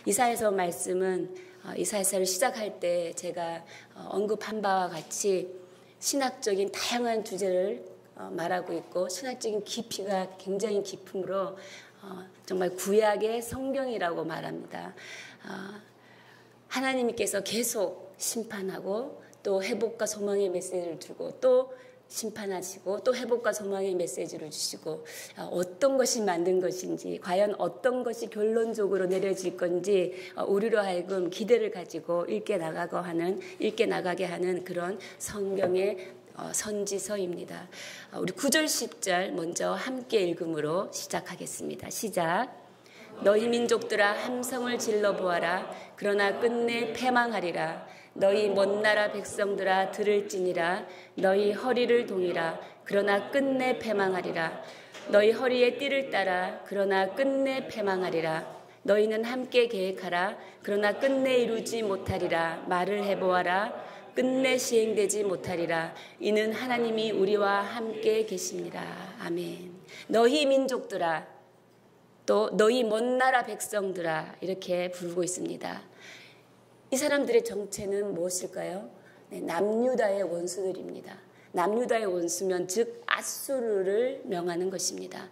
이사야서 말씀은 이사야서를 시작할 때 제가 언급한 바와 같이 신학적인 다양한 주제를 말하고 있고 신학적인 깊이가 굉장히 깊으므로 정말 구약의 성경이라고 말합니다. 하나님께서 계속 심판하고 또 회복과 소망의 메시지를 주고 또 심판하시고 또 회복과 소망의 메시지를 주시고 어떤 것이 만든 것인지 과연 어떤 것이 결론적으로 내려질 건지 우리로 하여금 기대를 가지고 읽게 나가게 하는 그런 성경의 선지서입니다. 우리 9절 10절 먼저 함께 읽음으로 시작하겠습니다. 시작. 너희 민족들아 함성을 질러 보아라. 그러나 끝내 패망하리라. 너희 먼 나라 백성들아 들을지니라. 너희 허리를 동이라. 그러나 끝내 패망하리라. 너희 허리에 띠를 따라. 그러나 끝내 패망하리라. 너희는 함께 계획하라. 그러나 끝내 이루지 못하리라. 말을 해보아라. 끝내 시행되지 못하리라. 이는 하나님이 우리와 함께 계십니다. 아멘. 너희 민족들아, 또 너희 먼 나라 백성들아, 이렇게 부르고 있습니다. 이 사람들의 정체는 무엇일까요? 남유다의 원수들입니다. 남유다의 원수면 즉 아수르를 명하는 것입니다.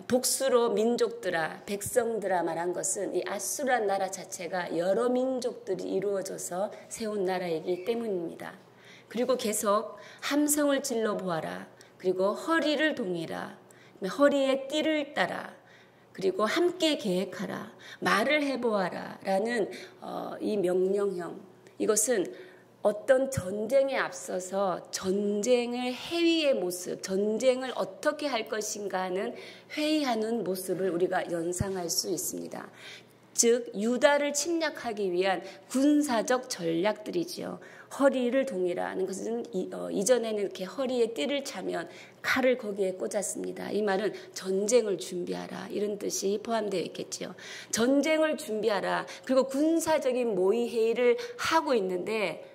복수로 민족들아, 백성들아 말한 것은 이 아수르란 나라 자체가 여러 민족들이 이루어져서 세운 나라이기 때문입니다. 그리고 계속 함성을 질러 보아라. 그리고 허리를 동이라. 허리에 띠를 따라. 그리고 함께 계획하라. 말을 해보아라. 라는 이 명령형. 이것은 어떤 전쟁에 앞서서 전쟁을 회의의 모습, 전쟁을 어떻게 할 것인가 하는 회의하는 모습을 우리가 연상할 수 있습니다. 즉 유다를 침략하기 위한 군사적 전략들이지요. 허리를 동이라는 것은 이전에는 이렇게 허리에 띠를 차면 칼을 거기에 꽂았습니다. 이 말은 전쟁을 준비하라 이런 뜻이 포함되어 있겠지요. 전쟁을 준비하라. 그리고 군사적인 모의 회의를 하고 있는데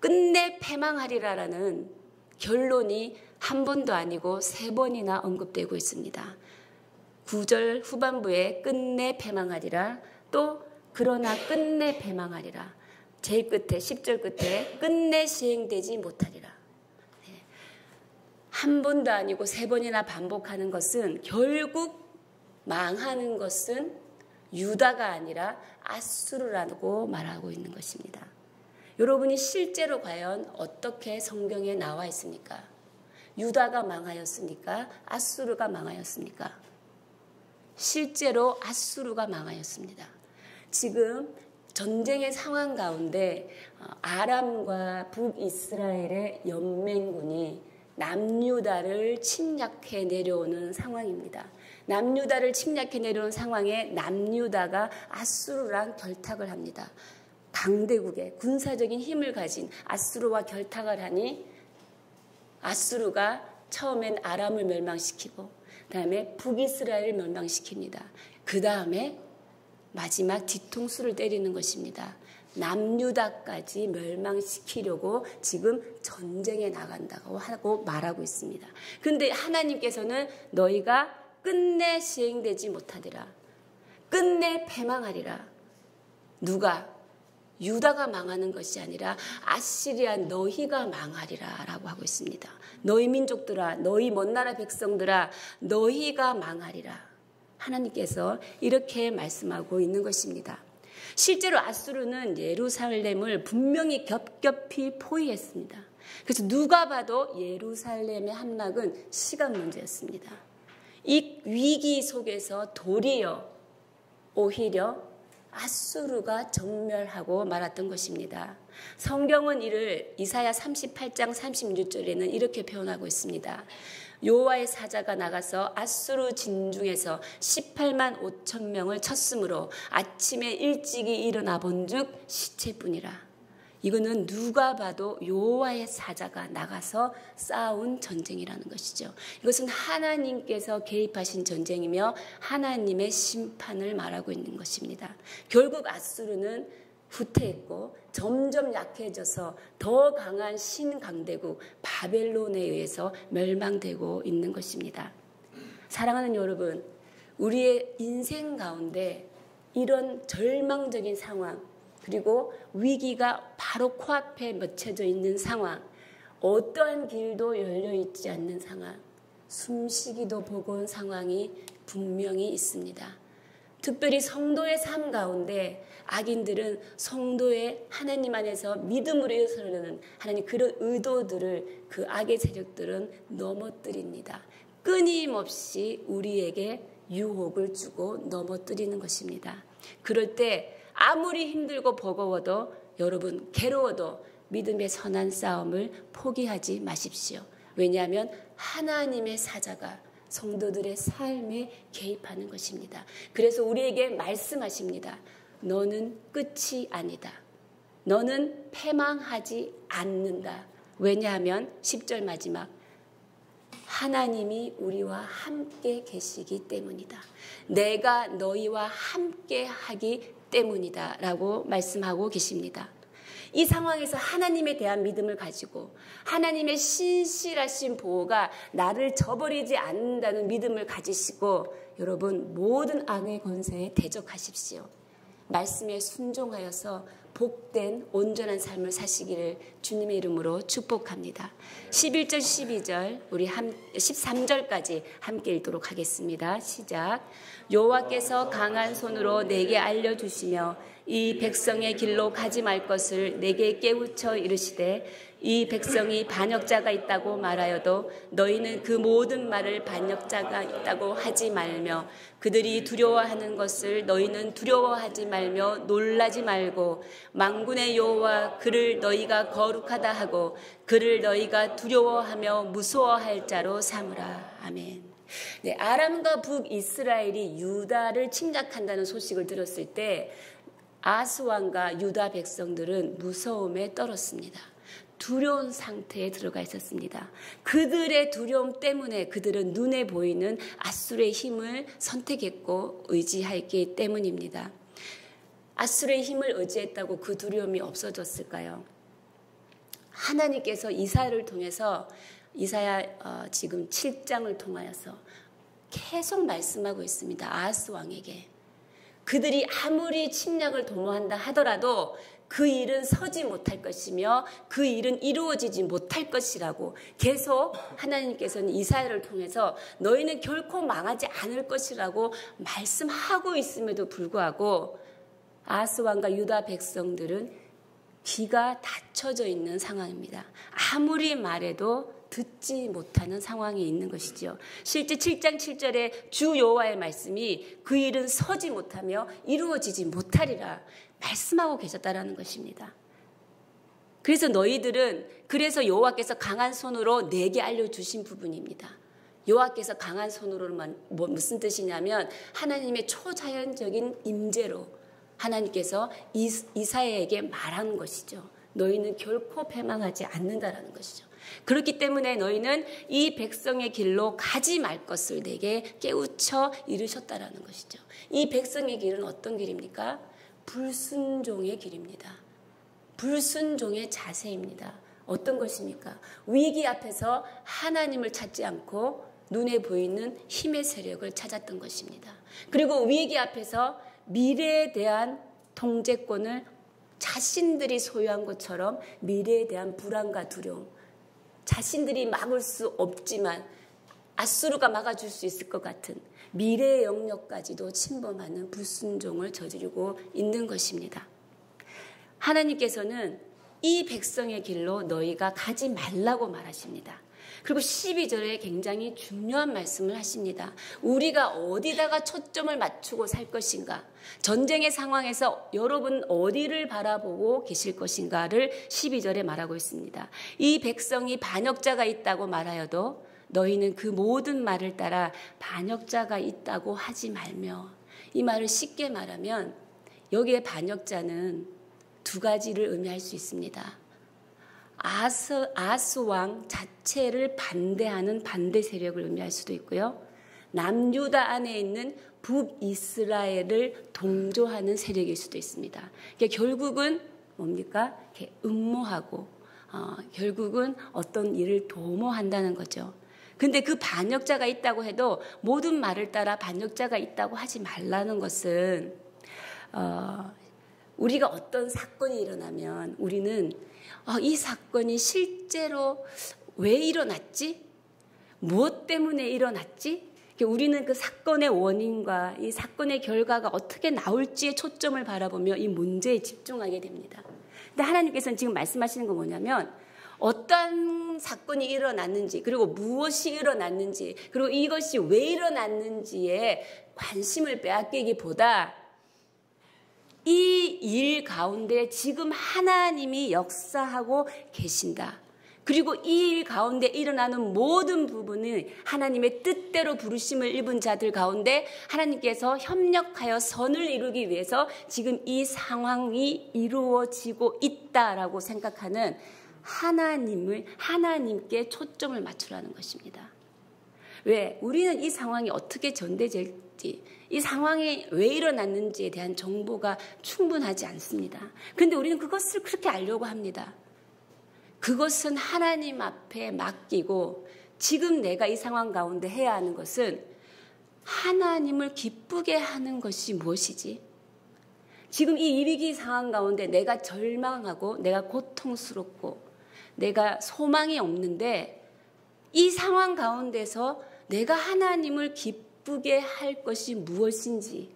끝내 패망하리라라는 결론이 한 번도 아니고 3번이나 언급되고 있습니다. 9절 후반부에 끝내 패망하리라. 또 그러나 끝내 패망하리라. 제일 끝에 10절 끝에 끝내 시행되지 못하리라. 한 번도 아니고 3번이나 반복하는 것은 결국 망하는 것은 유다가 아니라 아수르라고 말하고 있는 것입니다. 여러분이 실제로 과연 어떻게 성경에 나와 있습니까? 유다가 망하였습니까? 아수르가 망하였습니까? 실제로 아수르가 망하였습니다. 지금 전쟁의 상황 가운데 아람과 북이스라엘의 연맹군이 남유다를 침략해 내려오는 상황입니다. 남유다를 침략해 내려온 상황에 남유다가 아수르랑 결탁을 합니다. 강대국의 군사적인 힘을 가진 아수르와 결탁을 하니 아수르가 처음엔 아람을 멸망시키고 그다음에 북이스라엘을 멸망시킵니다. 그다음에 마지막 뒤통수를 때리는 것입니다. 남유다까지 멸망시키려고 지금 전쟁에 나간다고 하고 말하고 있습니다. 그런데 하나님께서는 너희가 끝내 시행되지 못하리라. 끝내 패망하리라. 누가? 유다가 망하는 것이 아니라 아시리아 너희가 망하리라 라고 하고 있습니다. 너희 민족들아, 너희 먼 나라 백성들아, 너희가 망하리라. 하나님께서 이렇게 말씀하고 있는 것입니다. 실제로 아수르는 예루살렘을 분명히 겹겹이 포위했습니다. 그래서 누가 봐도 예루살렘의 함락은 시간 문제였습니다. 이 위기 속에서 도리어 오히려 아수르가 전멸하고 말았던 것입니다. 성경은 이를 이사야 38장 36절에는 이렇게 표현하고 있습니다. 여호와의 사자가 나가서 아수르 진중에서 18만 5천 명을 쳤으므로 아침에 일찍이 일어나 본즉 시체뿐이라. 이거는 누가 봐도 여호와의 사자가 나가서 싸운 전쟁이라는 것이죠. 이것은 하나님께서 개입하신 전쟁이며 하나님의 심판을 말하고 있는 것입니다. 결국 아수르는 후퇴했고 점점 약해져서 더 강한 신강대국 바벨론에 의해서 멸망되고 있는 것입니다. 사랑하는 여러분, 우리의 인생 가운데 이런 절망적인 상황, 그리고 위기가 바로 코앞에 맺혀져 있는 상황, 어떠한 길도 열려있지 않는 상황, 숨쉬기도 버거운 상황이 분명히 있습니다. 특별히 성도의 삶 가운데 악인들은 성도의 하나님 안에서 믿음으로 일어서는 하나님 그런 의도들을 그 악의 세력들은 넘어뜨립니다. 끊임없이 우리에게 유혹을 주고 넘어뜨리는 것입니다. 그럴 때 아무리 힘들고 버거워도 여러분 괴로워도 믿음의 선한 싸움을 포기하지 마십시오. 왜냐하면 하나님의 사자가 성도들의 삶에 개입하는 것입니다. 그래서 우리에게 말씀하십니다. 너는 끝이 아니다. 너는 패망하지 않는다. 왜냐하면 10절 마지막 하나님이 우리와 함께 계시기 때문이다. 내가 너희와 함께 하기 때문이다 라고 말씀하고 계십니다. 이 상황에서 하나님에 대한 믿음을 가지고 하나님의 신실하신 보호가 나를 저버리지 않는다는 믿음을 가지시고 여러분 모든 악의 권세에 대적하십시오. 말씀에 순종하여서 복된 온전한 삶을 사시기를 주님의 이름으로 축복합니다. 11절 12절 우리 13절까지 함께 읽도록 하겠습니다. 시작. 여호와께서 강한 손으로 내게 알려주시며 이 백성의 길로 가지 말 것을 내게 깨우쳐 이르시되 이 백성이 반역자가 있다고 말하여도 너희는 그 모든 말을 반역자가 있다고 하지 말며 그들이 두려워하는 것을 너희는 두려워하지 말며 놀라지 말고 만군의 여호와 그를 너희가 거룩하다 하고 그를 너희가 두려워하며 무서워할 자로 삼으라. 아멘. 네, 아람과 북이스라엘이 유다를 침략한다는 소식을 들었을 때 아스 왕과 유다 백성들은 무서움에 떨었습니다. 두려운 상태에 들어가 있었습니다. 그들의 두려움 때문에 그들은 눈에 보이는 아수르의 힘을 선택했고 의지했기 때문입니다. 아수르의 힘을 의지했다고 그 두려움이 없어졌을까요? 하나님께서 이사야를 통해서 이사야 지금 7장을 통하여서 계속 말씀하고 있습니다. 아하스 왕에게. 그들이 아무리 침략을 도모한다 하더라도 그 일은 서지 못할 것이며 그 일은 이루어지지 못할 것이라고 계속 하나님께서는 이사야를 통해서 너희는 결코 망하지 않을 것이라고 말씀하고 있음에도 불구하고 아하스 왕과 유다 백성들은 귀가 닫혀져 있는 상황입니다. 아무리 말해도 듣지 못하는 상황에 있는 것이죠. 실제 7장 7절에 주 여호와의 말씀이 그 일은 서지 못하며 이루어지지 못하리라 말씀하고 계셨다라는 것입니다. 그래서 너희들은 그래서 여호와께서 강한 손으로 내게 알려주신 부분입니다. 여호와께서 강한 손으로는 무슨 뜻이냐면 하나님의 초자연적인 임재로 하나님께서 이사야에게 말한 것이죠. 너희는 결코 패망하지 않는다라는 것이죠. 그렇기 때문에 너희는 이 백성의 길로 가지 말 것을 내게 깨우쳐 이르셨다라는 것이죠. 이 백성의 길은 어떤 길입니까? 불순종의 길입니다. 불순종의 자세입니다. 어떤 것입니까? 위기 앞에서 하나님을 찾지 않고 눈에 보이는 힘의 세력을 찾았던 것입니다. 그리고 위기 앞에서 미래에 대한 통제권을 자신들이 소유한 것처럼 미래에 대한 불안과 두려움, 자신들이 막을 수 없지만 아수르가 막아줄 수 있을 것 같은 미래의 영역까지도 침범하는 불순종을 저지르고 있는 것입니다. 하나님께서는 이 백성의 길로 너희가 가지 말라고 말하십니다. 그리고 12절에 굉장히 중요한 말씀을 하십니다. 우리가 어디다가 초점을 맞추고 살 것인가? 전쟁의 상황에서 여러분 어디를 바라보고 계실 것인가를 12절에 말하고 있습니다. 이 백성이 반역자가 있다고 말하여도 너희는 그 모든 말을 따라 반역자가 있다고 하지 말며, 이 말을 쉽게 말하면 여기에 반역자는 두 가지를 의미할 수 있습니다. 아하스 왕 자체를 반대하는 반대 세력을 의미할 수도 있고요. 남유다 안에 있는 북이스라엘을 동조하는 세력일 수도 있습니다. 그러니까 결국은 뭡니까? 이렇게 음모하고 결국은 어떤 일을 도모한다는 거죠. 근데 그 반역자가 있다고 해도 모든 말을 따라 반역자가 있다고 하지 말라는 것은 우리가 어떤 사건이 일어나면 우리는 이 사건이 실제로 왜 일어났지? 무엇 때문에 일어났지? 우리는 그 사건의 원인과 이 사건의 결과가 어떻게 나올지에 초점을 바라보며 이 문제에 집중하게 됩니다. 근데 하나님께서는 지금 말씀하시는 건 뭐냐면 어떤 사건이 일어났는지 그리고 무엇이 일어났는지 그리고 이것이 왜 일어났는지에 관심을 빼앗기기보다 이 일 가운데 지금 하나님이 역사하고 계신다. 그리고 이 일 가운데 일어나는 모든 부분은 하나님의 뜻대로 부르심을 입은 자들 가운데 하나님께서 협력하여 선을 이루기 위해서 지금 이 상황이 이루어지고 있다라고 생각하는 하나님께 초점을 맞추라는 것입니다. 왜? 우리는 이 상황이 어떻게 전개될지, 이 상황이 왜 일어났는지에 대한 정보가 충분하지 않습니다. 그런데 우리는 그것을 그렇게 알려고 합니다. 그것은 하나님 앞에 맡기고 지금 내가 이 상황 가운데 해야 하는 것은 하나님을 기쁘게 하는 것이 무엇이지? 지금 이 위기 상황 가운데 내가 절망하고 내가 고통스럽고 내가 소망이 없는데 이 상황 가운데서 내가 하나님을 기쁘게 할 것이 무엇인지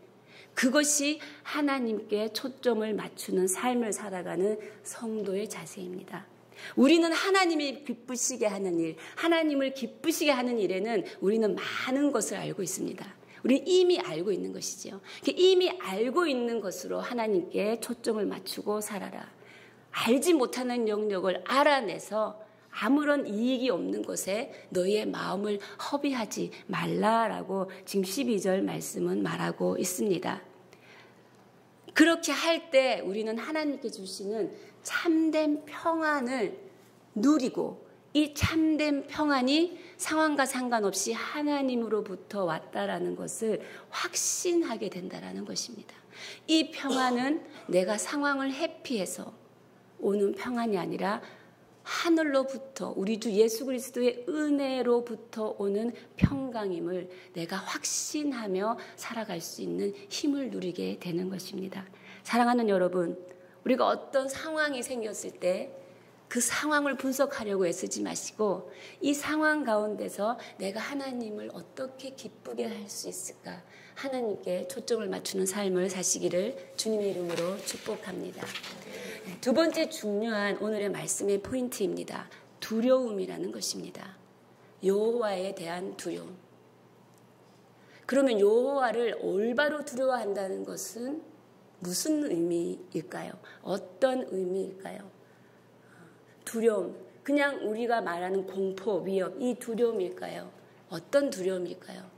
그것이 하나님께 초점을 맞추는 삶을 살아가는 성도의 자세입니다. 우리는 하나님이 기쁘시게 하는 일, 하나님을 기쁘시게 하는 일에는 우리는 많은 것을 알고 있습니다. 우리는 이미 알고 있는 것이죠. 이미 알고 있는 것으로 하나님께 초점을 맞추고 살아라. 알지 못하는 영역을 알아내서 아무런 이익이 없는 곳에 너희의 마음을 허비하지 말라라고 지금 12절 말씀은 말하고 있습니다. 그렇게 할 때 우리는 하나님께 주시는 참된 평안을 누리고 이 참된 평안이 상황과 상관없이 하나님으로부터 왔다라는 것을 확신하게 된다라는 것입니다. 이 평안은 내가 상황을 회피해서 오는 평안이 아니라 하늘로부터 우리 주 예수 그리스도의 은혜로부터 오는 평강임을 내가 확신하며 살아갈 수 있는 힘을 누리게 되는 것입니다. 사랑하는 여러분, 우리가 어떤 상황이 생겼을 때 그 상황을 분석하려고 애쓰지 마시고 이 상황 가운데서 내가 하나님을 어떻게 기쁘게 할 수 있을까? 하나님께 초점을 맞추는 삶을 사시기를 주님의 이름으로 축복합니다. 두 번째 중요한 오늘의 말씀의 포인트입니다. 두려움이라는 것입니다. 여호와에 대한 두려움. 그러면 여호와를 올바로 두려워한다는 것은 무슨 의미일까요? 어떤 의미일까요? 두려움, 그냥 우리가 말하는 공포, 위협, 이 두려움일까요? 어떤 두려움일까요?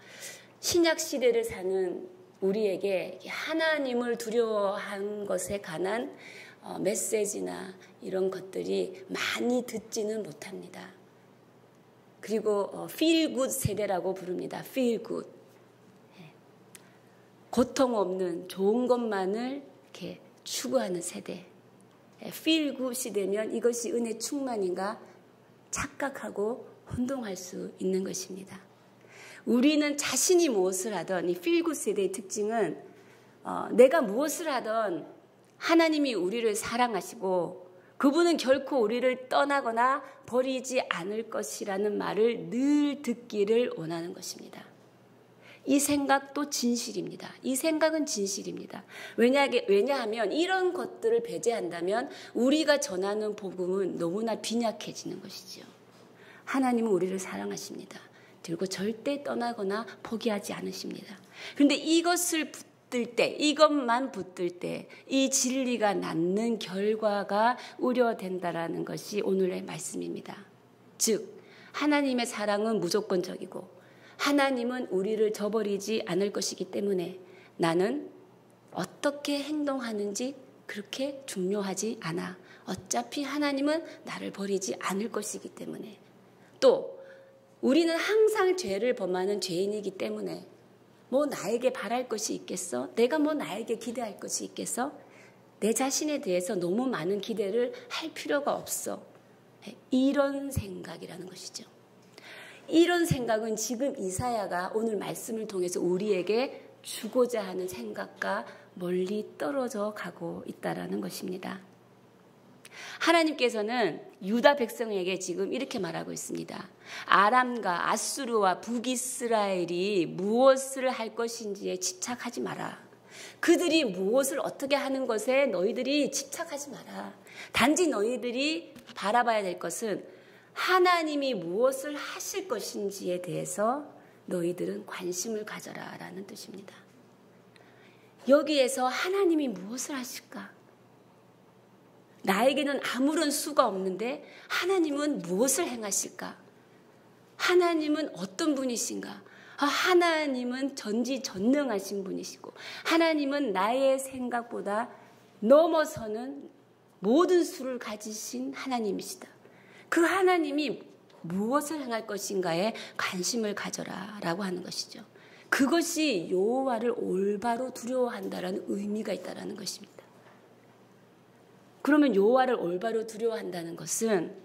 신약 시대를 사는 우리에게 하나님을 두려워한 것에 관한 메시지나 이런 것들이 많이 듣지는 못합니다. 그리고 feel good 세대라고 부릅니다. feel good. 고통 없는 좋은 것만을 이렇게 추구하는 세대. feel good 시대면 이것이 은혜 충만인가 착각하고 혼동할 수 있는 것입니다. 우리는 자신이 무엇을 하든 이 feel good 세대의 특징은 내가 무엇을 하든 하나님이 우리를 사랑하시고 그분은 결코 우리를 떠나거나 버리지 않을 것이라는 말을 늘 듣기를 원하는 것입니다. 이 생각도 진실입니다. 이 생각은 진실입니다. 왜냐하면 이런 것들을 배제한다면 우리가 전하는 복음은 너무나 빈약해지는 것이죠. 하나님은 우리를 사랑하십니다. 그리고 절대 떠나거나 포기하지 않으십니다. 그런데 이것을 붙들 때, 이것만 붙들 때 이 진리가 낳는 결과가 우려된다라는 것이 오늘의 말씀입니다. 즉, 하나님의 사랑은 무조건적이고 하나님은 우리를 저버리지 않을 것이기 때문에 나는 어떻게 행동하는지 그렇게 중요하지 않아. 어차피 하나님은 나를 버리지 않을 것이기 때문에 또 우리는 항상 죄를 범하는 죄인이기 때문에 뭐 나에게 바랄 것이 있겠어? 내가 뭐 나에게 기대할 것이 있겠어? 내 자신에 대해서 너무 많은 기대를 할 필요가 없어. 이런 생각이라는 것이죠. 이런 생각은 지금 이사야가 오늘 말씀을 통해서 우리에게 주고자 하는 생각과 멀리 떨어져 가고 있다라는 것입니다. 하나님께서는 유다 백성에게 지금 이렇게 말하고 있습니다. 아람과 아수르와 북이스라엘이 무엇을 할 것인지에 집착하지 마라. 그들이 무엇을 어떻게 하는 것에 너희들이 집착하지 마라. 단지 너희들이 바라봐야 될 것은 하나님이 무엇을 하실 것인지에 대해서 너희들은 관심을 가져라 라는 뜻입니다. 여기에서 하나님이 무엇을 하실까? 나에게는 아무런 수가 없는데 하나님은 무엇을 행하실까? 하나님은 어떤 분이신가? 하나님은 전지전능하신 분이시고 하나님은 나의 생각보다 넘어서는 모든 수를 가지신 하나님이시다. 그 하나님이 무엇을 행할 것인가에 관심을 가져라 라고 하는 것이죠. 그것이 여호와를 올바로 두려워한다라는 의미가 있다라는 것입니다. 그러면 여호와를 올바로 두려워한다는 것은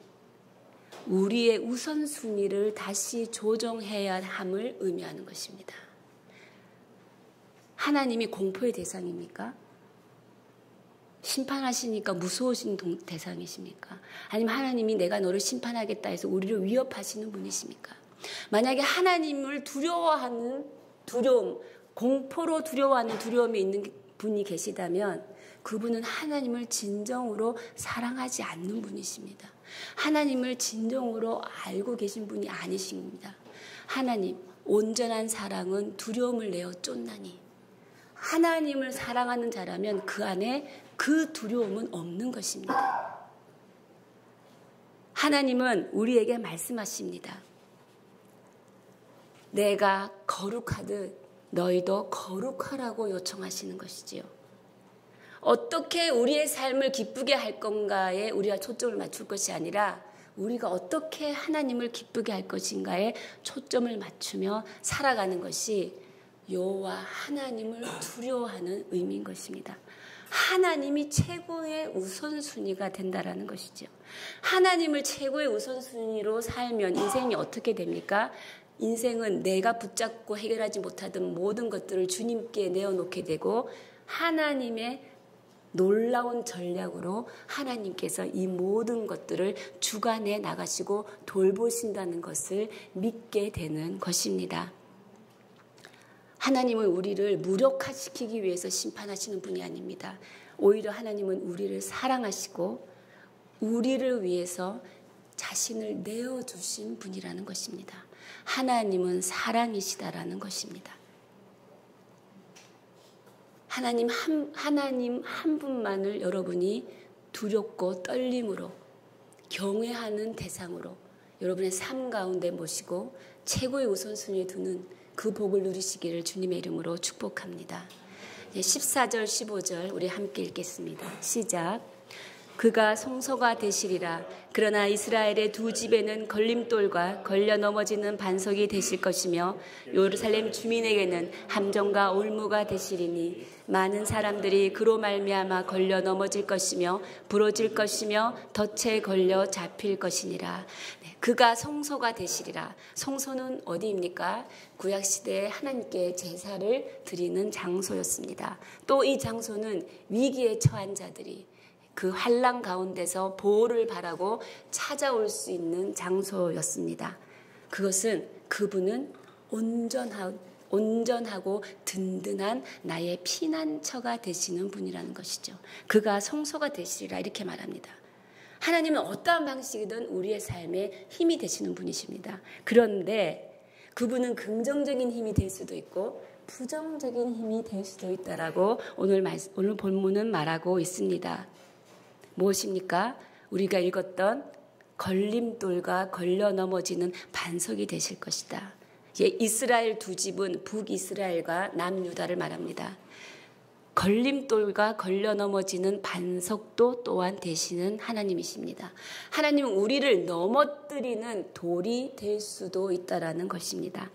우리의 우선순위를 다시 조정해야 함을 의미하는 것입니다. 하나님이 공포의 대상입니까? 심판하시니까 무서우신 대상이십니까? 아니면 하나님이 내가 너를 심판하겠다 해서 우리를 위협하시는 분이십니까? 만약에 하나님을 두려워하는 두려움, 공포로 두려워하는 두려움이 있는 분이 계시다면 그분은 하나님을 진정으로 사랑하지 않는 분이십니다. 하나님을 진정으로 알고 계신 분이 아니십니다. 하나님, 온전한 사랑은 두려움을 내어 쫓나니 하나님을 사랑하는 자라면 그 안에 그 두려움은 없는 것입니다. 하나님은 우리에게 말씀하십니다. 내가 거룩하듯 너희도 거룩하라고 요청하시는 것이지요. 어떻게 우리의 삶을 기쁘게 할 건가에 우리가 초점을 맞출 것이 아니라 우리가 어떻게 하나님을 기쁘게 할 것인가에 초점을 맞추며 살아가는 것이 여호와 하나님을 두려워하는 의미인 것입니다. 하나님이 최고의 우선순위가 된다라는 것이죠. 하나님을 최고의 우선순위로 살면 인생이 어떻게 됩니까? 인생은 내가 붙잡고 해결하지 못하던 모든 것들을 주님께 내어놓게 되고 하나님의 놀라운 전략으로 하나님께서 이 모든 것들을 주관해 나가시고 돌보신다는 것을 믿게 되는 것입니다. 하나님은 우리를 무력화시키기 위해서 심판하시는 분이 아닙니다. 오히려 하나님은 우리를 사랑하시고 우리를 위해서 자신을 내어주신 분이라는 것입니다. 하나님은 사랑이시다라는 것입니다. 하나님 한 분만을 여러분이 두렵고 떨림으로 경외하는 대상으로 여러분의 삶 가운데 모시고 최고의 우선순위에 두는 그 복을 누리시기를 주님의 이름으로 축복합니다. 14절 15절 우리 함께 읽겠습니다. 시작. 그가 성소가 되시리라. 그러나 이스라엘의 두 집에는 걸림돌과 걸려 넘어지는 반석이 되실 것이며 예루살렘 주민에게는 함정과 올무가 되시리니 많은 사람들이 그로 말미암아 걸려 넘어질 것이며 부러질 것이며 덫에 걸려 잡힐 것이니라. 그가 성소가 되시리라. 성소는 어디입니까? 구약시대에 하나님께 제사를 드리는 장소였습니다. 또 이 장소는 위기에 처한 자들이 그 환난 가운데서 보호를 바라고 찾아올 수 있는 장소였습니다. 그것은 그분은 온전하고 든든한 나의 피난처가 되시는 분이라는 것이죠. 그가 성소가 되시리라 이렇게 말합니다. 하나님은 어떠한 방식이든 우리의 삶에 힘이 되시는 분이십니다. 그런데 그분은 긍정적인 힘이 될 수도 있고 부정적인 힘이 될 수도 있다라고 오늘 본문은 말하고 있습니다. 무엇입니까? 우리가 읽었던 걸림돌과 걸려 넘어지는 반석이 되실 것이다. 이스라엘 두 집은 북이스라엘과 남유다를 말합니다. 걸림돌과 걸려 넘어지는 반석도 또한 되시는 하나님이십니다. 하나님은 우리를 넘어뜨리는 돌이 될 수도 있다라는 것입니다.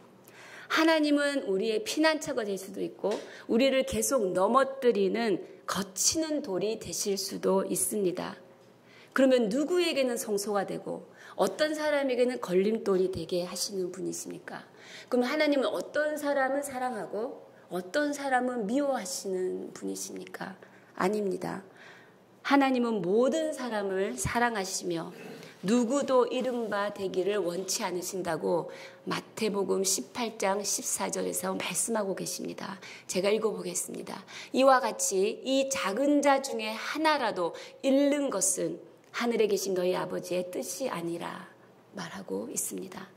하나님은 우리의 피난처가 될 수도 있고 우리를 계속 넘어뜨리는 거치는 돌이 되실 수도 있습니다. 그러면 누구에게는 성소가 되고 어떤 사람에게는 걸림돌이 되게 하시는 분이십니까? 그럼 하나님은 어떤 사람을 사랑하고 어떤 사람은 미워하시는 분이십니까? 아닙니다. 하나님은 모든 사람을 사랑하시며 누구도 이른바 되기를 원치 않으신다고 마태복음 18장 14절에서 말씀하고 계십니다. 제가 읽어보겠습니다. 이와 같이 이 작은 자 중에 하나라도 잃는 것은 하늘에 계신 너희 아버지의 뜻이 아니라 말하고 있습니다.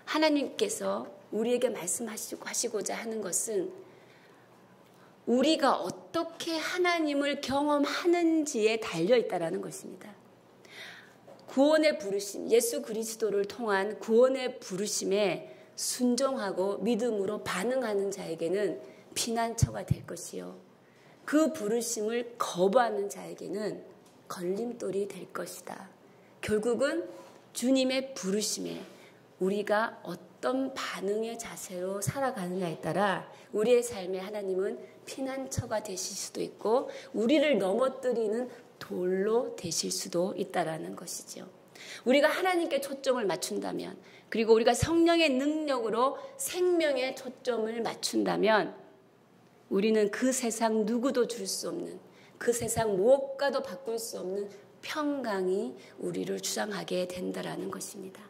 하나님께서 우리에게 말씀하시고자 하는 것은 우리가 어떻게 하나님을 경험하는지에 달려있다라는 것입니다. 구원의 부르심, 예수 그리스도를 통한 구원의 부르심에 순종하고 믿음으로 반응하는 자에게는 피난처가 될 것이요, 그 부르심을 거부하는 자에게는 걸림돌이 될 것이다. 결국은 주님의 부르심에 우리가 어떤 반응의 자세로 살아가느냐에 따라 우리의 삶에 하나님은 피난처가 되실 수도 있고 우리를 넘어뜨리는 돌로 되실 수도 있다라는 것이죠. 우리가 하나님께 초점을 맞춘다면, 그리고 우리가 성령의 능력으로 생명에 초점을 맞춘다면 우리는 그 세상 누구도 줄 수 없는, 그 세상 무엇과도 바꿀 수 없는 평강이 우리를 주장하게 된다라는 것입니다.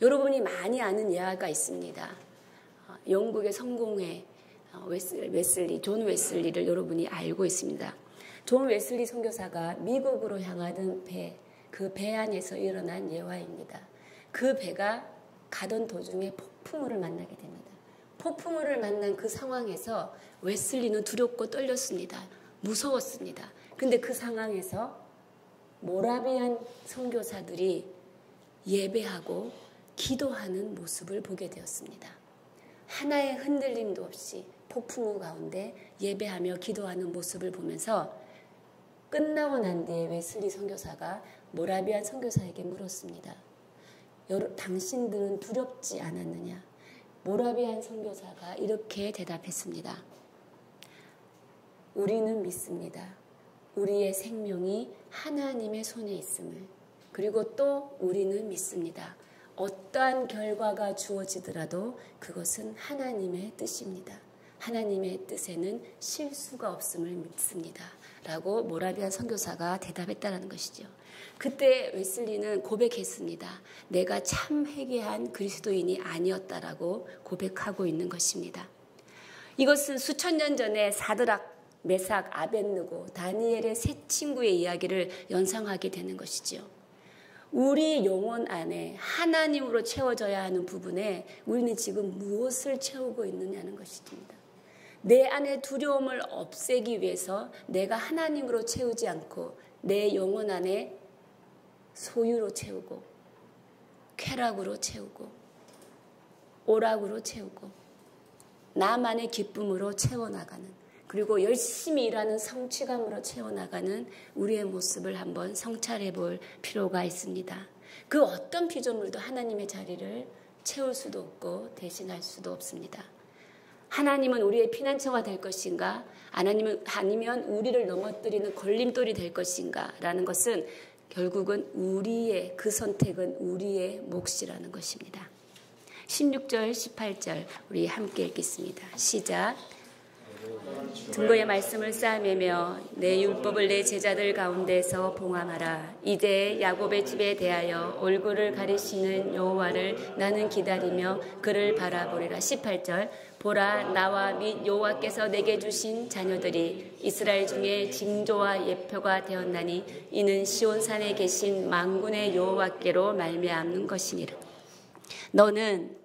여러분이 많이 아는 예화가 있습니다. 영국의 성공회 웨슬리, 존 웨슬리를 여러분이 알고 있습니다. 존 웨슬리 선교사가 미국으로 향하던 그 배 안에서 일어난 예화입니다. 그 배가 가던 도중에 폭풍우를 만나게 됩니다. 폭풍우를 만난 그 상황에서 웨슬리는 두렵고 떨렸습니다. 무서웠습니다. 근데 그 상황에서 모라비안 선교사들이 예배하고 기도하는 모습을 보게 되었습니다. 하나의 흔들림도 없이 폭풍우 가운데 예배하며 기도하는 모습을 보면서 끝나고 난 뒤에 웨슬리 선교사가 모라비안 선교사에게 물었습니다. 당신들은 두렵지 않았느냐? 모라비안 선교사가 이렇게 대답했습니다. 우리는 믿습니다. 우리의 생명이 하나님의 손에 있음을. 그리고 또 우리는 믿습니다. 어떠한 결과가 주어지더라도 그것은 하나님의 뜻입니다. 하나님의 뜻에는 실수가 없음을 믿습니다. 라고 모라비안 선교사가 대답했다는 것이죠. 그때 웨슬리는 고백했습니다. 내가 참 회개한 그리스도인이 아니었다라고 고백하고 있는 것입니다. 이것은 수천 년 전에 사드락, 메삭, 아벳느고, 다니엘의 세 친구의 이야기를 연상하게 되는 것이죠. 우리 영혼 안에 하나님으로 채워져야 하는 부분에 우리는 지금 무엇을 채우고 있느냐는 것입니다. 내 안에 두려움을 없애기 위해서 내가 하나님으로 채우지 않고 내 영혼 안에 소유로 채우고, 쾌락으로 채우고, 오락으로 채우고, 나만의 기쁨으로 채워나가는, 그리고 열심히 일하는 성취감으로 채워나가는 우리의 모습을 한번 성찰해 볼 필요가 있습니다. 그 어떤 피조물도 하나님의 자리를 채울 수도 없고 대신할 수도 없습니다. 하나님은 우리의 피난처가 될 것인가, 아니면 우리를 넘어뜨리는 걸림돌이 될 것인가 라는 것은 결국은 우리의, 그 선택은 우리의 몫이라는 것입니다. 16절 18절 우리 함께 읽겠습니다. 시작. 증거의 말씀을 쌓아매며 내 율법을 내 제자들 가운데서 봉함하라. 이제 야곱의 집에 대하여 얼굴을 가리시는 여호와를 나는 기다리며 그를 바라보리라. 18절. 보라, 나와 및 여호와께서 내게 주신 자녀들이 이스라엘 중에 징조와 예표가 되었나니 이는 시온산에 계신 만군의 여호와께로 말미암는 것이니라. 너는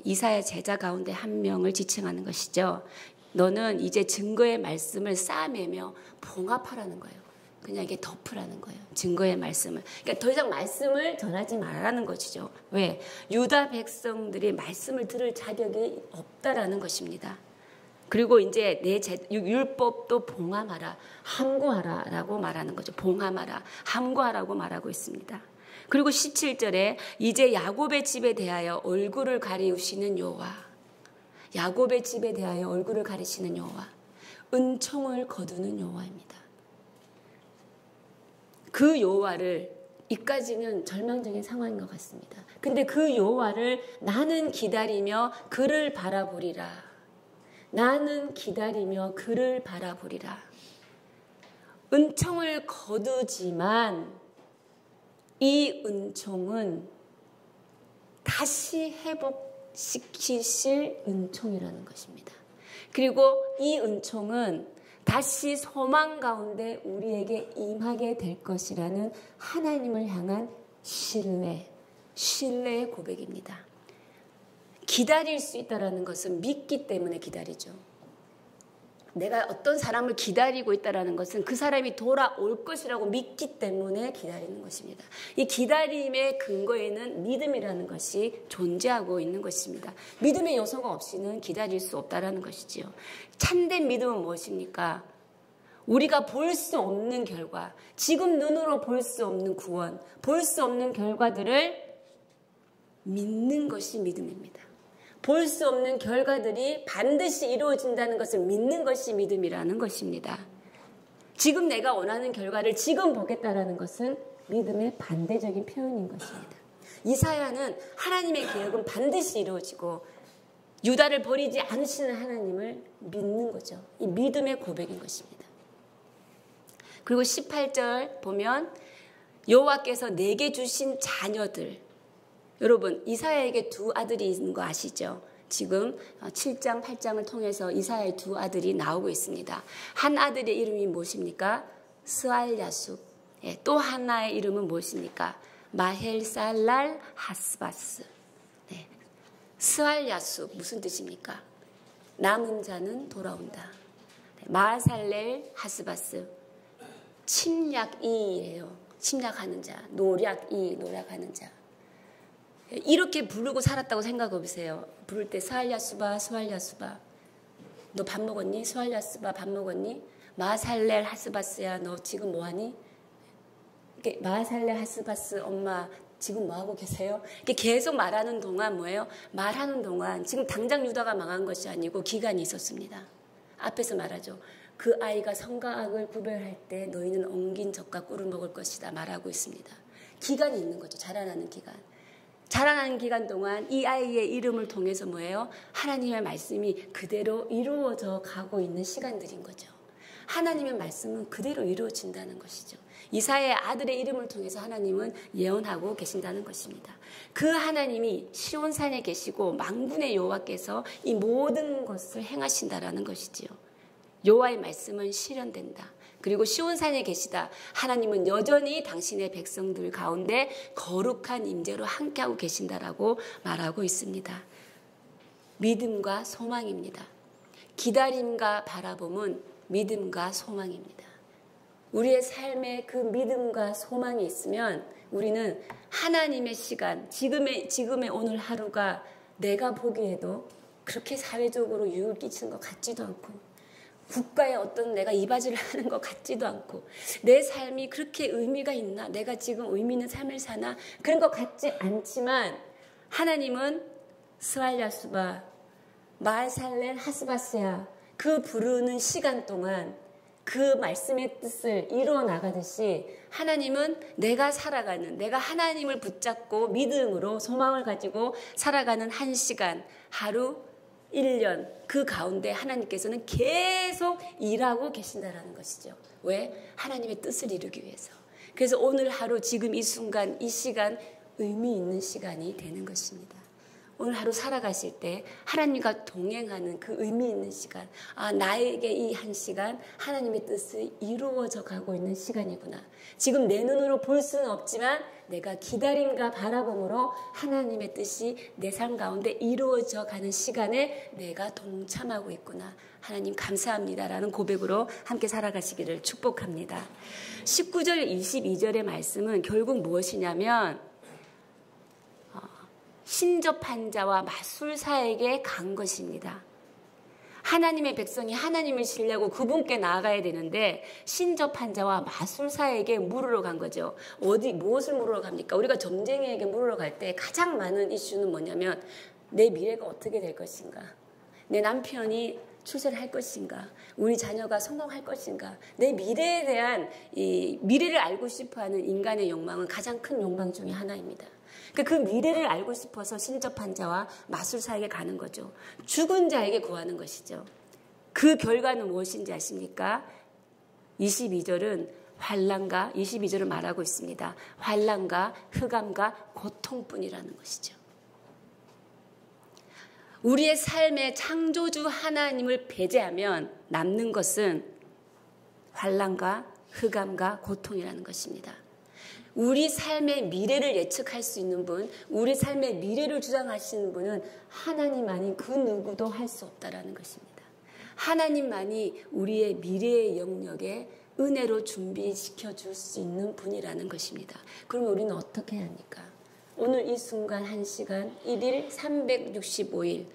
이사야 제자 가운데 한 명을 지칭하는 것이죠. 너는 이제 증거의 말씀을 쌓아매며 봉합하라는 거예요. 그냥 이게 덮으라는 거예요. 증거의 말씀을. 그러니까 더 이상 말씀을 전하지 말라는 것이죠. 왜? 유다 백성들이 말씀을 들을 자격이 없다라는 것입니다. 그리고 이제 내 율법도 봉함하라, 함구하라라고 말하는 거죠. 봉함하라, 함구하라고 말하고 있습니다. 그리고 17절에 이제 야곱의 집에 대하여 얼굴을 가리우시는 여호와, 야곱의 집에 대하여 얼굴을 가리시는 여호와, 은총을 거두는 여호와입니다. 그 여호와를, 이까지는 절망적인 상황인 것 같습니다. 근데 그 여호와를 나는 기다리며 그를 바라보리라. 나는 기다리며 그를 바라보리라. 은총을 거두지만 이 은총은 다시 회복시키실 은총이라는 것입니다. 그리고 이 은총은 다시 소망 가운데 우리에게 임하게 될 것이라는 하나님을 향한 신뢰의 고백입니다. 기다릴 수 있다는 것은 믿기 때문에 기다리죠. 내가 어떤 사람을 기다리고 있다는 것은 그 사람이 돌아올 것이라고 믿기 때문에 기다리는 것입니다. 이 기다림의 근거에는 믿음이라는 것이 존재하고 있는 것입니다. 믿음의 요소가 없이는 기다릴 수 없다는 것이지요. 참된 믿음은 무엇입니까? 우리가 볼 수 없는 결과, 지금 눈으로 볼 수 없는 구원, 볼 수 없는 결과들을 믿는 것이 믿음입니다. 볼 수 없는 결과들이 반드시 이루어진다는 것을 믿는 것이 믿음이라는 것입니다. 지금 내가 원하는 결과를 지금 보겠다라는 것은 믿음의 반대적인 표현인 것입니다. 이사야는 하나님의 계획은 반드시 이루어지고 유다를 버리지 않으시는 하나님을 믿는 거죠. 이 믿음의 고백인 것입니다. 그리고 18절 보면 여호와께서 내게 주신 자녀들, 여러분 이사야에게 두 아들이 있는 거 아시죠? 지금 7장 8장을 통해서 이사야의 두 아들이 나오고 있습니다. 한 아들의 이름이 무엇입니까? 스알야숲. 또 하나의 이름은 무엇입니까? 마헬살랄 하스바스. 스알야숲 무슨 뜻입니까? 남은 자는 돌아온다. 마살렐 하스바스 침략이에요. 침략하는 자, 노략하는 자. 이렇게 부르고 살았다고 생각해 보세요. 부를 때 스알야수바 너 밥 먹었니? 스알야수바 밥 먹었니? 마살렐 하스바스야 너 지금 뭐하니? 마살렐 하스바스 엄마 지금 뭐하고 계세요? 이렇게 계속 말하는 동안 뭐예요? 말하는 동안 지금 당장 유다가 망한 것이 아니고 기간이 있었습니다. 앞에서 말하죠. 그 아이가 선과 악을 구별할 때 너희는 엉긴 젖과 꿀을 먹을 것이다 말하고 있습니다. 기간이 있는 거죠. 자라나는 기간. 자라나는 기간 동안 이 아이의 이름을 통해서 뭐예요? 하나님의 말씀이 그대로 이루어져 가고 있는 시간들인 거죠. 하나님의 말씀은 그대로 이루어진다는 것이죠. 이사야의 아들의 이름을 통해서 하나님은 예언하고 계신다는 것입니다. 그 하나님이 시온산에 계시고 만군의 여호와께서 이 모든 것을 행하신다라는 것이지요. 여호와의 말씀은 실현된다. 그리고 시온산에 계시다. 하나님은 여전히 당신의 백성들 가운데 거룩한 임재로 함께하고 계신다라고 말하고 있습니다. 믿음과 소망입니다. 기다림과 바라봄은 믿음과 소망입니다. 우리의 삶에 그 믿음과 소망이 있으면 우리는 하나님의 시간, 지금의 오늘 하루가 내가 보기에도 그렇게 사회적으로 유익을 끼치는 것 같지도 않고 국가에 어떤 내가 이바지를 하는 것 같지도 않고 내 삶이 그렇게 의미가 있나? 내가 지금 의미 있는 삶을 사나? 그런 것 같지 않지만 하나님은 스알야수바, 마살렐 하스바스야 그 부르는 시간 동안 그 말씀의 뜻을 이루어 나가듯이 하나님은 내가 살아가는, 내가 하나님을 붙잡고 믿음으로 소망을 가지고 살아가는 한 시간, 하루, 1년 그 가운데 하나님께서는 계속 일하고 계신다라는 것이죠. 왜? 하나님의 뜻을 이루기 위해서. 그래서 오늘 하루 지금 이 순간 이 시간 의미 있는 시간이 되는 것입니다. 오늘 하루 살아가실 때 하나님과 동행하는 그 의미 있는 시간, 나에게 이 한 시간 하나님의 뜻이 이루어져 가고 있는 시간이구나. 지금 내 눈으로 볼 수는 없지만 내가 기다림과 바라봄으로 하나님의 뜻이 내 삶 가운데 이루어져 가는 시간에 내가 동참하고 있구나. 하나님 감사합니다라는 고백으로 함께 살아가시기를 축복합니다. 19절 22절의 말씀은 결국 무엇이냐면 신접한 자와 마술사에게 간 것입니다. 하나님의 백성이 하나님을 신뢰하고 그분께 나아가야 되는데 신접한 자와 마술사에게 물으러 간 거죠. 무엇을 물으러 갑니까? 우리가 점쟁이에게 물으러 갈 때 가장 많은 이슈는 뭐냐면 내 미래가 어떻게 될 것인가? 내 남편이 출세를 할 것인가? 우리 자녀가 성공할 것인가? 내 미래에 대한 이 미래를 알고 싶어하는 인간의 욕망은 가장 큰 욕망 중에 하나입니다. 그 미래를 알고 싶어서 신접한 자와 마술사에게 가는 거죠. 죽은 자에게 구하는 것이죠. 그 결과는 무엇인지 아십니까? 22절은 환난과 22절을 말하고 있습니다. 환난과 흑암과 고통뿐이라는 것이죠. 우리의 삶의 창조주 하나님을 배제하면 남는 것은 환난과 흑암과 고통이라는 것입니다. 우리 삶의 미래를 예측할 수 있는 분, 우리 삶의 미래를 주장하시는 분은 하나님만이 그 누구도 할 수 없다라는 것입니다. 하나님만이 우리의 미래의 영역에 은혜로 준비시켜 줄 수 있는 분이라는 것입니다. 그럼 우리는 어떻게 해야 합니까? 오늘 이 순간 1시간 1일 365일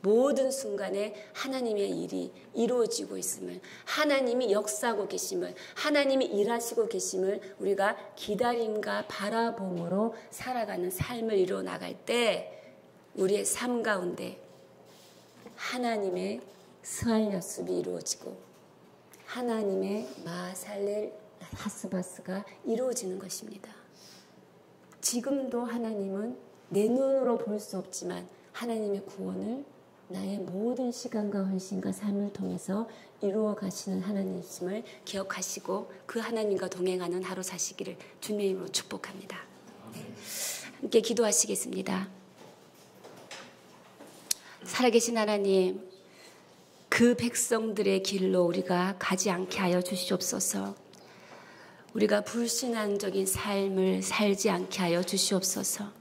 모든 순간에 하나님의 일이 이루어지고 있음을, 하나님이 역사하고 계심을, 하나님이 일하시고 계심을 우리가 기다림과 바라봄으로 살아가는 삶을 이루어 나갈 때 우리의 삶 가운데 하나님의 스알야숲이 이루어지고 하나님의 마살렐 하스바스가 이루어지는 것입니다. 지금도 하나님은 내 눈으로 볼 수 없지만 하나님의 구원을 나의 모든 시간과 헌신과 삶을 통해서 이루어 가시는 하나님이심을 기억하시고 그 하나님과 동행하는 하루 사시기를 주님의 이름으로 축복합니다. 함께 기도하시겠습니다. 살아계신 하나님, 그 백성들의 길로 우리가 가지 않게 하여 주시옵소서. 우리가 불신앙적인 삶을 살지 않게 하여 주시옵소서.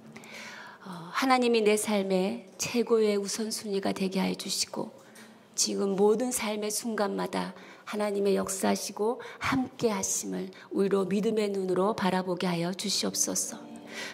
하나님이 내 삶의 최고의 우선순위가 되게 하여 주시고 지금 모든 삶의 순간마다 하나님의 역사하시고 함께 하심을 우리로 믿음의 눈으로 바라보게 하여 주시옵소서.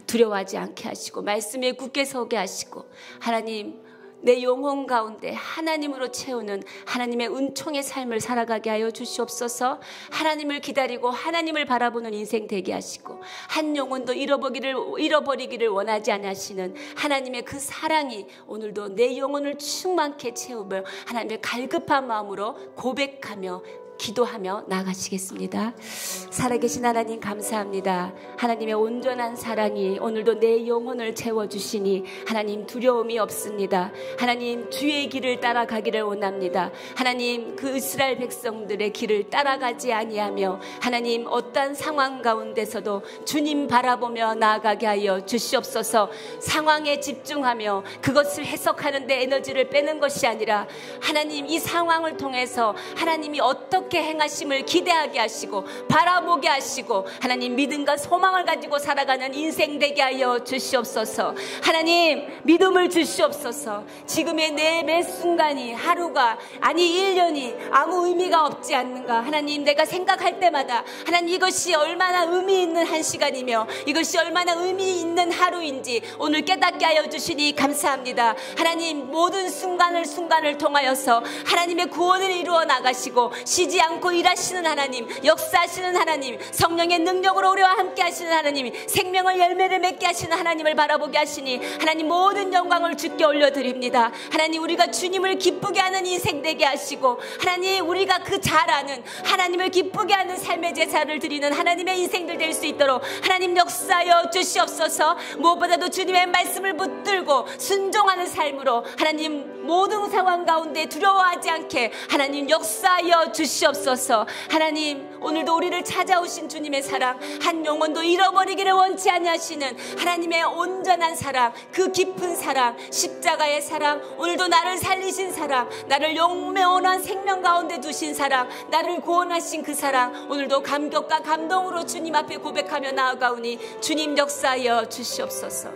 두려워하지 않게 하시고 말씀에 굳게 서게 하시고 하나님 내 영혼 가운데 하나님으로 채우는 하나님의 은총의 삶을 살아가게 하여 주시옵소서. 하나님을 기다리고 하나님을 바라보는 인생 되게 하시고 한 영혼도 잃어버리기를 원하지 않으시는 하나님의 그 사랑이 오늘도 내 영혼을 충만케 채우며 하나님의 갈급한 마음으로 고백하며 기도하며 나가시겠습니다. 살아계신 하나님 감사합니다. 하나님의 온전한 사랑이 오늘도 내 영혼을 채워주시니 하나님 두려움이 없습니다. 하나님 주의 길을 따라가기를 원합니다. 하나님 그 이스라엘 백성들의 길을 따라가지 아니하며 하나님 어떠한 상황 가운데서도 주님 바라보며 나아가게 하여 주시옵소서. 상황에 집중하며 그것을 해석하는 데 에너지를 빼는 것이 아니라 하나님 이 상황을 통해서 하나님이 어떻게 행하심을 기대하게 하시고 바라보게 하시고 하나님 믿음과 소망을 가지고 살아가는 인생 되게 하여 주시옵소서. 하나님 믿음을 주시옵소서. 지금의 내 매 순간이 하루가 아니 1년이 아무 의미가 없지 않는가. 하나님 내가 생각할 때마다 하나님 이것이 얼마나 의미 있는 한 시간이며 이것이 얼마나 의미 있는 하루인지 오늘 깨닫게 하여 주시니 감사합니다. 하나님 모든 순간을 통하여서 하나님의 구원을 이루어 나가시고 쉬지 않고 일하시는 하나님, 역사하시는 하나님, 성령의 능력으로 우리와 함께 하시는 하나님, 생명을 열매를 맺게 하시는 하나님을 바라보게 하시니 하나님 모든 영광을 주께 올려드립니다. 하나님 우리가 주님을 기쁘게 하는 인생 되게 하시고 하나님 우리가 그 잘 아는 하나님을 기쁘게 하는 삶의 제사를 드리는 하나님의 인생들 될 수 있도록 하나님 역사하여 주시옵소서. 무엇보다도 주님의 말씀을 붙들고 순종하는 삶으로 하나님 모든 상황 가운데 두려워하지 않게 하나님 역사하여 주시옵소서. 하나님 오늘도 우리를 찾아오신 주님의 사랑 한 영혼도 잃어버리기를 원치 아니하시는 하나님의 온전한 사랑, 그 깊은 사랑, 십자가의 사랑, 오늘도 나를 살리신 사랑, 나를 영원한 생명 가운데 두신 사랑, 나를 구원하신 그 사랑 오늘도 감격과 감동으로 주님 앞에 고백하며 나아가오니 주님 역사하여 주시옵소서.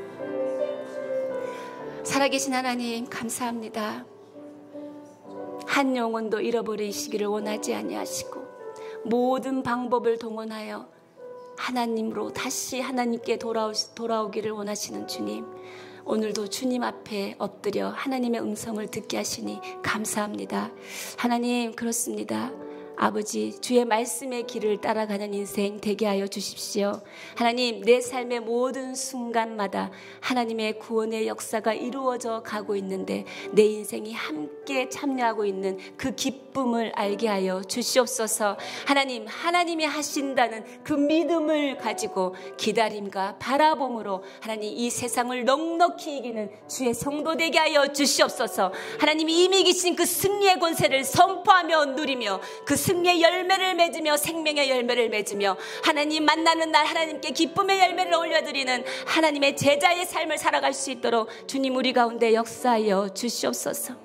살아계신 하나님 감사합니다. 한 영혼도 잃어버리시기를 원하지 아니하시고 모든 방법을 동원하여 하나님으로 다시 하나님께 돌아오기를 원하시는 주님, 오늘도 주님 앞에 엎드려 하나님의 음성을 듣게 하시니 감사합니다. 하나님 그렇습니다. 아버지, 주의 말씀의 길을 따라가는 인생 되게 하여 주십시오. 하나님, 내 삶의 모든 순간마다 하나님의 구원의 역사가 이루어져 가고 있는데 내 인생이 함께 참여하고 있는 그 기쁨을 알게 하여 주시옵소서. 하나님, 하나님이 하신다는 그 믿음을 가지고 기다림과 바라봄으로 하나님 이 세상을 넉넉히 이기는 주의 성도 되게 하여 주시옵소서. 하나님이 이미 계신 그 승리의 권세를 선포하며 누리며 그 승리의 열매를 맺으며 생명의 열매를 맺으며 하나님 만나는 날 하나님께 기쁨의 열매를 올려드리는 하나님의 제자의 삶을 살아갈 수 있도록 주님 우리 가운데 역사하여 주시옵소서.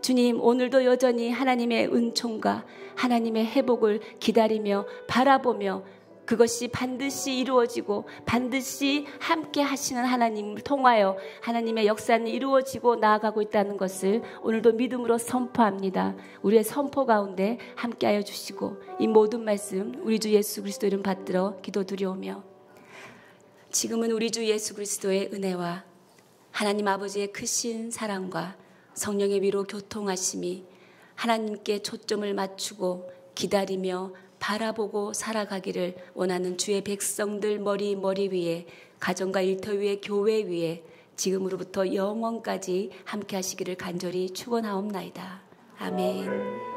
주님, 오늘도 여전히 하나님의 은총과 하나님의 회복을 기다리며 바라보며 그것이 반드시 이루어지고 반드시 함께 하시는 하나님을 통하여 하나님의 역사는 이루어지고 나아가고 있다는 것을 오늘도 믿음으로 선포합니다. 우리의 선포 가운데 함께하여 주시고 이 모든 말씀 우리 주 예수 그리스도 이름 받들어 기도드리오며 지금은 우리 주 예수 그리스도의 은혜와 하나님 아버지의 크신 사랑과 성령의 위로 교통하심이 하나님께 초점을 맞추고 기다리며 바라보고 살아가기를 원하는 주의 백성들 머리 위에 가정과 일터 위에 교회 위에 지금으로부터 영원까지 함께 하시기를 간절히 축원하옵나이다. 아멘.